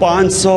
500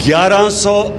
1100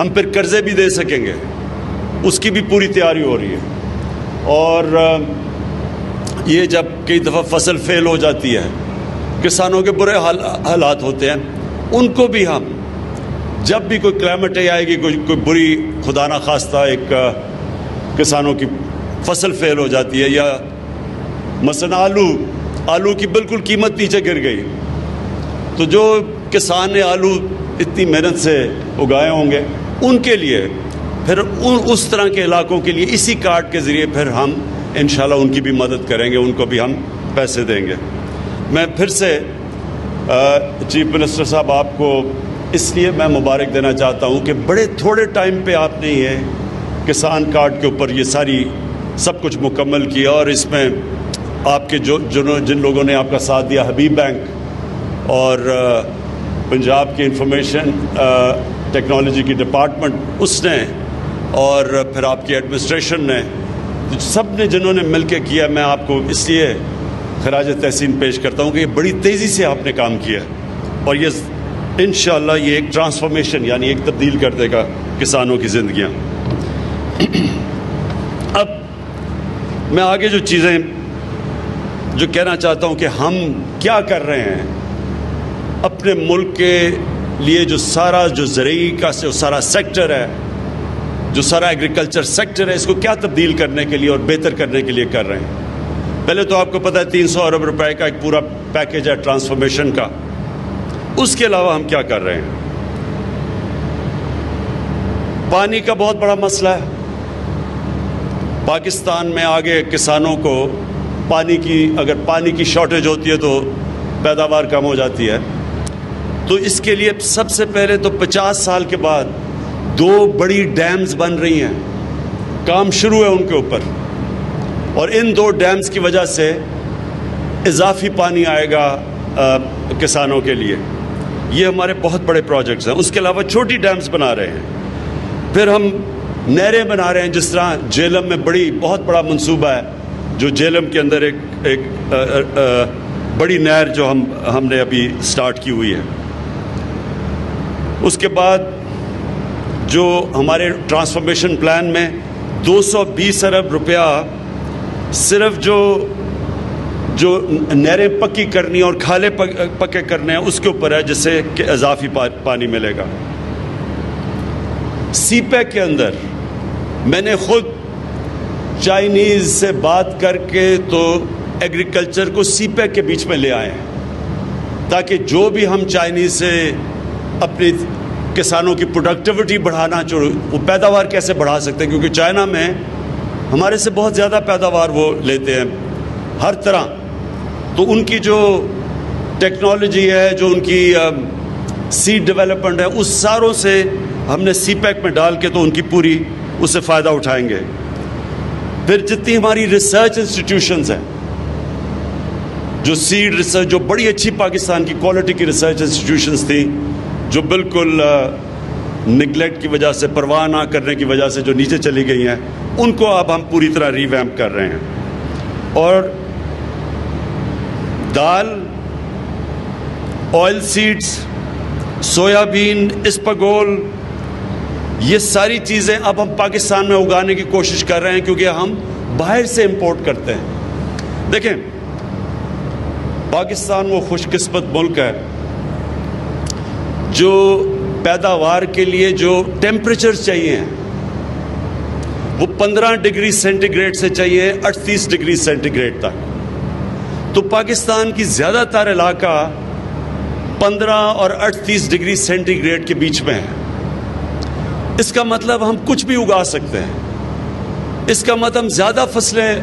ہم پھر قرضے بھی دے سکیں گے، اس کی بھی پوری تیاری ہو رہی ہے۔ اور یہ جب کئی دفعہ فصل فیل ہو جاتی ہے، کسانوں کے برے حالات ہوتے ہیں، ان کو بھی ہم جب بھی کوئی کلائمیٹ آئے گی، کوئی بری خدا نخواستہ ایک کسانوں کی فصل فیل ہو جاتی ہے، یا مثلا آلو کی بالکل قیمت نیچے گر گئی، تو جو کسان نے آلو اتنی محنت سے اگائے ہوں گے، ان کے لیے پھر اس طرح کے علاقوں کے لیے اسی کارڈ کے ذریعے پھر ہم انشاءاللہ ان کی بھی مدد کریں گے، ان کو بھی ہم پیسے دیں گے۔ میں پھر سے چیف منسٹر صاحب آپ کو اس لیے میں مبارک دینا چاہتا ہوں کہ بڑے تھوڑے ٹائم پہ آپ نے یہ کسان کارڈ کے اوپر یہ ساری سب کچھ مکمل کیا، اور اس میں آپ کے جن لوگوں نے آپ کا ساتھ دیا، حبیب بینک اور پنجاب کی انفارمیشن ٹیکنالوجی کی ڈپارٹمنٹ اس نے، اور پھر آپ کی ایڈمنسٹریشن نے، سب نے جنہوں نے مل کے کیا، میں آپ کو اس لیے خراج تحسین پیش کرتا ہوں کہ یہ بڑی تیزی سے آپ نے کام کیا، اور یہ انشاءاللہ یہ ایک ٹرانسفارمیشن یعنی ایک تبدیل کر دے گا کسانوں کی زندگیاں۔ اب میں آگے جو چیزیں جو کہنا چاہتا ہوں کہ ہم کیا کر رہے ہیں اپنے ملک کے لیے، جو زرعی کا جو سارا سیکٹر ہے، جو سارا ایگریکلچر سیکٹر ہے، اس کو کیا تبدیل کرنے کے لیے اور بہتر کرنے کے لیے کر رہے ہیں۔ پہلے تو آپ کو پتہ ہے 300 ارب روپے کا ایک پورا پیکیج ہے ٹرانسفارمیشن کا۔ اس کے علاوہ ہم کیا کر رہے ہیں؟ پانی کا بہت بڑا مسئلہ ہے پاکستان میں۔ آگے کسانوں کو اگر پانی کی شارٹیج ہوتی ہے تو پیداوار کم ہو جاتی ہے، تو اس کے لیے سب سے پہلے تو 50 سال کے بعد 2 بڑی ڈیمز بن رہی ہیں، کام شروع ہے ان کے اوپر، اور ان 2 ڈیمز کی وجہ سے اضافی پانی آئے گا کسانوں کے لیے۔ یہ ہمارے بہت بڑے پروجیکٹس ہیں۔ اس کے علاوہ چھوٹی ڈیمز بنا رہے ہیں، پھر ہم نہریں بنا رہے ہیں، جس طرح جہلم میں بہت بڑا منصوبہ ہے، جو جہلم کے اندر ایک بڑی نہر جو ہم نے ابھی سٹارٹ کی ہوئی ہے۔ اس کے بعد جو ہمارے ٹرانسفارمیشن پلان میں 220 ارب روپیہ صرف جو نہریں پکی کرنی اور کھالے پکے کرنے ہیں اس کے اوپر ہے، جس سے کہ اضافی پانی ملے گا۔ سی پیک کے اندر میں نے خود چائنیز سے بات کر کے تو ایگریکلچر کو سی پیک کے بیچ میں لے آئے ہیں، تاکہ جو بھی ہم چائنیز سے اپنی کسانوں کی پروڈکٹیوٹی بڑھانا، وہ پیداوار کیسے بڑھا سکتے ہیں، کیونکہ چائنا میں ہمارے سے بہت زیادہ پیداوار وہ لیتے ہیں ہر طرح، تو ان کی جو ٹیکنالوجی ہے، جو ان کی سیڈ ڈیولپمنٹ ہے، اس ساروں سے ہم نے سی پیک میں ڈال کے تو ان کی پوری اس سے فائدہ اٹھائیں گے۔ پھر جتنی ہماری ریسرچ انسٹیٹیوشنز ہیں، جو سیڈ ریسرچ، جو بڑی اچھی پاکستان کی کوالٹی کی ریسرچ انسٹیٹیوشنز تھیں، جو بالکل نگلیکٹ کی وجہ سے، پرواہ نہ کرنے کی وجہ سے جو نیچے چلی گئی ہیں، ان کو اب ہم پوری طرح ریویمپ کر رہے ہیں۔ اور دال، آئل سیڈز، سویابین، اسپاگول، یہ ساری چیزیں اب ہم پاکستان میں اگانے کی کوشش کر رہے ہیں، کیونکہ ہم باہر سے امپورٹ کرتے ہیں۔ دیکھیں، پاکستان وہ خوش قسمت ملک ہے جو پیداوار کے لیے جو ٹیمپریچر چاہیے ہیں وہ 15 ڈگری سینٹی گریڈ سے چاہیے 38 ڈگری سینٹی گریڈ تک، تو پاکستان کی زیادہ تر علاقہ 15 اور 38 ڈگری سینٹی گریڈ کے بیچ میں ہے۔ اس کا مطلب ہم کچھ بھی اگا سکتے ہیں، اس کا مطلب ہم زیادہ فصلیں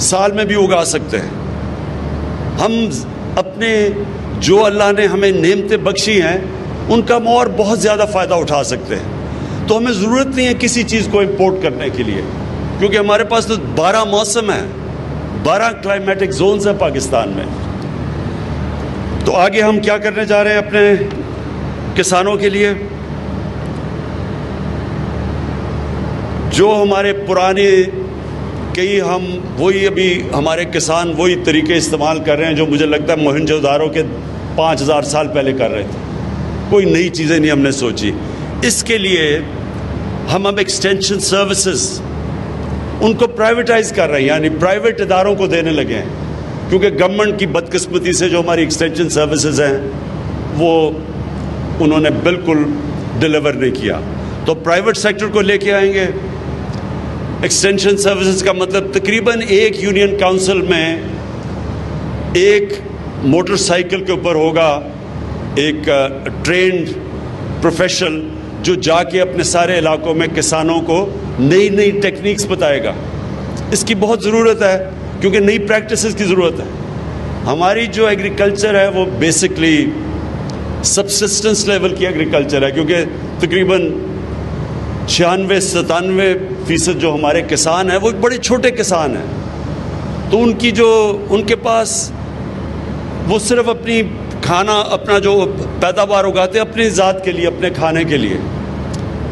سال میں بھی اگا سکتے ہیں۔ ہم اپنے جو اللہ نے ہمیں نعمتیں بخشی ہیں ان کا اور بہت زیادہ فائدہ اٹھا سکتے ہیں، تو ہمیں ضرورت نہیں ہے کسی چیز کو امپورٹ کرنے کے لیے، کیونکہ ہمارے پاس تو 12 موسم ہیں، 12 کلائمیٹک زونز ہیں پاکستان میں۔ تو آگے ہم کیا کرنے جا رہے ہیں اپنے کسانوں کے لیے؟ جو ہمارے پرانے ہم وہی ابھی ہمارے کسان وہی طریقے استعمال کر رہے ہیں جو مجھے لگتا ہے موہنجو دارو کے 5000 سال پہلے کر رہے تھے۔ کوئی نئی چیزیں نہیں ہم نے سوچی۔ اس کے لیے ہم اب ایکسٹینشن سروسز ان کو پرائیویٹائز کر رہے ہیں، یعنی پرائیویٹ اداروں کو دینے لگے ہیں، کیونکہ گورنمنٹ کی بدقسمتی سے جو ہماری ایکسٹینشن سروسز ہیں وہ انہوں نے بالکل ڈیلیور نہیں کیا، تو پرائیویٹ سیکٹر کو لے کے آئیں گے۔ ایکسٹینشن سروسز کا مطلب تقریباً ایک یونین کاؤنسل میں ایک موٹر سائیکل کے اوپر ہوگا ایک ٹرینڈ پروفیشنل جو جا کے اپنے سارے علاقوں میں کسانوں کو نئی نئی ٹیکنیکس بتائے گا۔ اس کی بہت ضرورت ہے کیونکہ نئی پریکٹسز کی ضرورت ہے۔ ہماری جو ایگریکلچر ہے وہ بیسکلی سبسسٹنس لیول کی ایگریکلچر ہے، کیونکہ تقریباً 96-97% جو ہمارے کسان ہیں وہ ایک بڑے چھوٹے کسان ہیں، تو ان کے پاس وہ صرف اپنی کھانا اپنا جو پیداوار اگاتے ہیں اپنی ذات کے لیے، اپنے کھانے کے لیے۔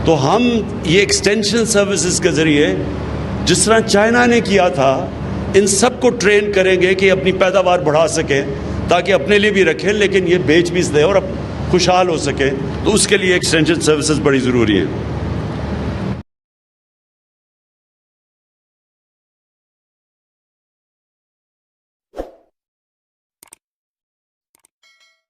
تو ہم یہ ایکسٹینشن سروسز کے ذریعے جس طرح چائنا نے کیا تھا ان سب کو ٹرین کریں گے کہ اپنی پیداوار بڑھا سکیں تاکہ اپنے لیے بھی رکھیں لیکن یہ بیچ بھی دیں اور خوشحال ہو سکیں، تو اس کے لیے ایکسٹینشن سروسز بڑی ضروری ہیں۔